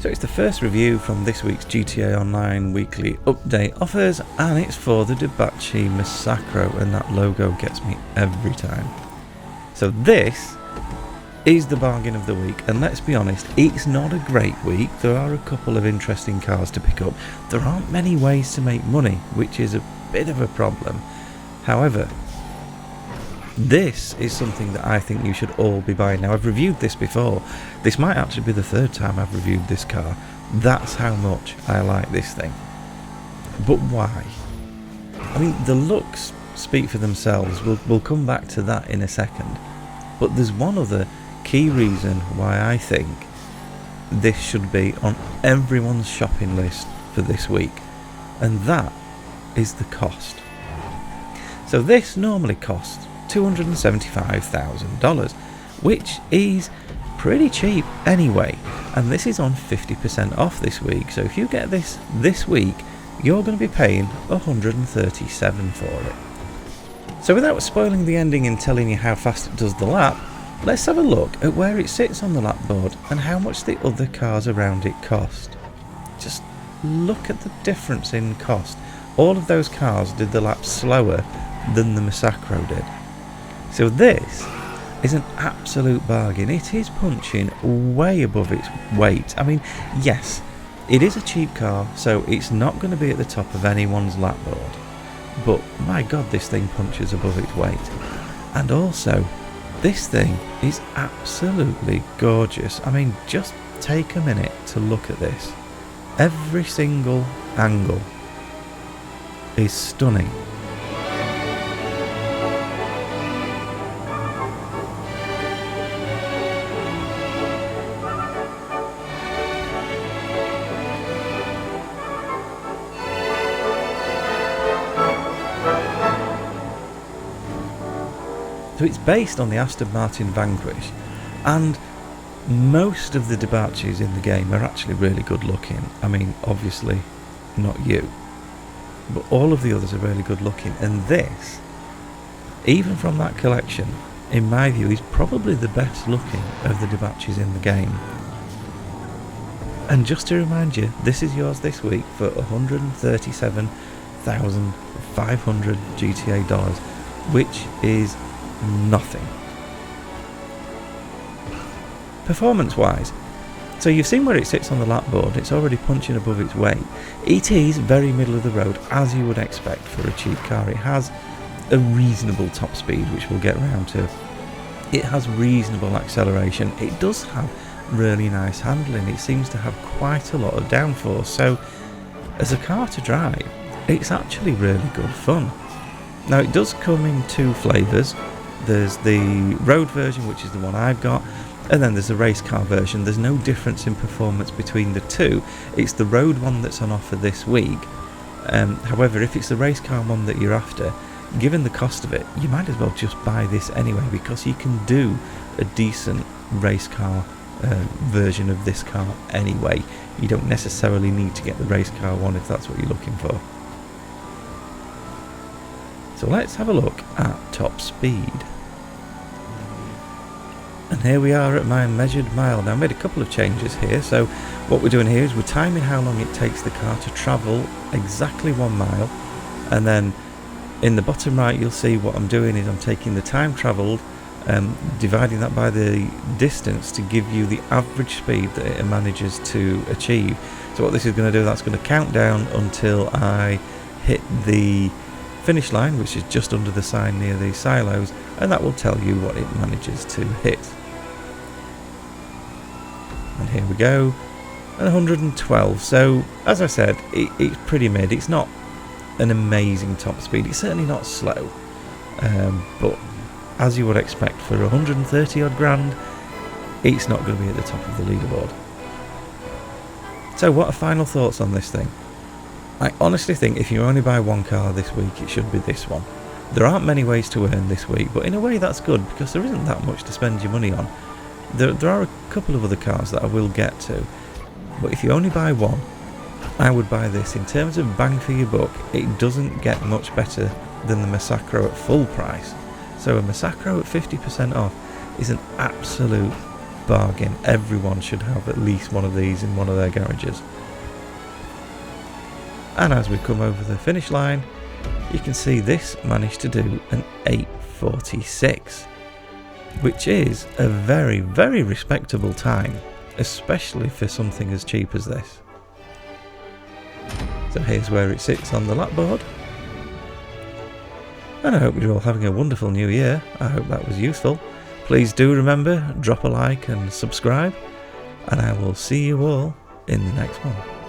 So it's the first review from this week's GTA Online weekly update offers, and it's for the Dewbachee Massacro, and that logo gets me every time. So this is the bargain of the week, and let's be honest, it's not a great week. There are a couple of interesting cars to pick up. There aren't many ways to make money, which is a bit of a problem. However, this is something that I think you should all be buying. Now, I've reviewed this before. This might actually be the third time I've reviewed this car. That's how much I like this thing. But why? I mean, the looks speak for themselves. We'll come back to that in a second. But there's one other key reason why I think this should be on everyone's shopping list for this week. And that is the cost. So this normally costs $275,000, which is pretty cheap anyway, and this is on 50% off this week. So if you get this week, you're going to be paying $137 for it. So without spoiling the ending and telling you how fast it does the lap, let's have a look at where it sits on the lap board and how much the other cars around it cost. Just look at the difference in cost. All of those cars did the lap slower than the Massacro did. So this is an absolute bargain. It is punching way above its weight. I mean, yes, it is a cheap car, so it's not going to be at the top of anyone's lap board. But my God, this thing punches above its weight. And also, this thing is absolutely gorgeous. I mean, just take a minute to look at this. Every single angle is stunning. So it's based on the Aston Martin Vanquish, and most of the Dabaches in the game are actually really good looking. I mean, obviously not you, but all of the others are really good looking, and this, even from that collection, in my view, is probably the best looking of the Dabaches in the game. And just to remind you, this is yours this week for $137,500 GTA dollars, which is nothing. Performance wise, so you've seen where it sits on the lap board. It's already punching above its weight. It is very middle of the road, as you would expect for a cheap car. It has a reasonable top speed, which we'll get round to. It has reasonable acceleration. It does have really nice handling. It seems to have quite a lot of downforce, so as a car to drive, it's actually really good fun. Now, it does come in two flavours. There's the road version, which is the one I've got, and then there's the race car version. There's no difference in performance between the two. It's the road one that's on offer this week. However, if it's the race car one that you're after, given the cost of it, you might as well just buy this anyway, because you can do a decent race car version of this car anyway. You don't necessarily need to get the race car one if that's what you're looking for. So let's have a look at top speed. And here we are at my measured mile. Now, I made a couple of changes here. So what we're doing here is we're timing how long it takes the car to travel exactly 1 mile. And then in the bottom right, you'll see what I'm doing is I'm taking the time travelled, dividing that by the distance to give you the average speed that it manages to achieve. So what this is going to do, that's going to count down until I hit the finish line, which is just under the sign near the silos, and that will tell you what it manages to hit. And here we go, and 112. So as I said, it's pretty mid. It's not an amazing top speed. It's certainly not slow, but as you would expect for 130 odd grand, it's not going to be at the top of the leaderboard. So what are final thoughts on this thing? I honestly think if you only buy one car this week, it should be this one. There aren't many ways to earn this week, but in a way that's good, because there isn't that much to spend your money on. There are a couple of other cars that I will get to, but if you only buy one, I would buy this. In terms of bang for your buck, it doesn't get much better than the Massacro at full price. So a Massacro at 50% off is an absolute bargain. Everyone should have at least one of these in one of their garages. And as we come over the finish line, you can see this managed to do an 8:46, which is a very, very respectable time, especially for something as cheap as this. So here's where it sits on the lap board. And I hope you're all having a wonderful new year. I hope that was useful. Please do remember, drop a like and subscribe, and I will see you all in the next one.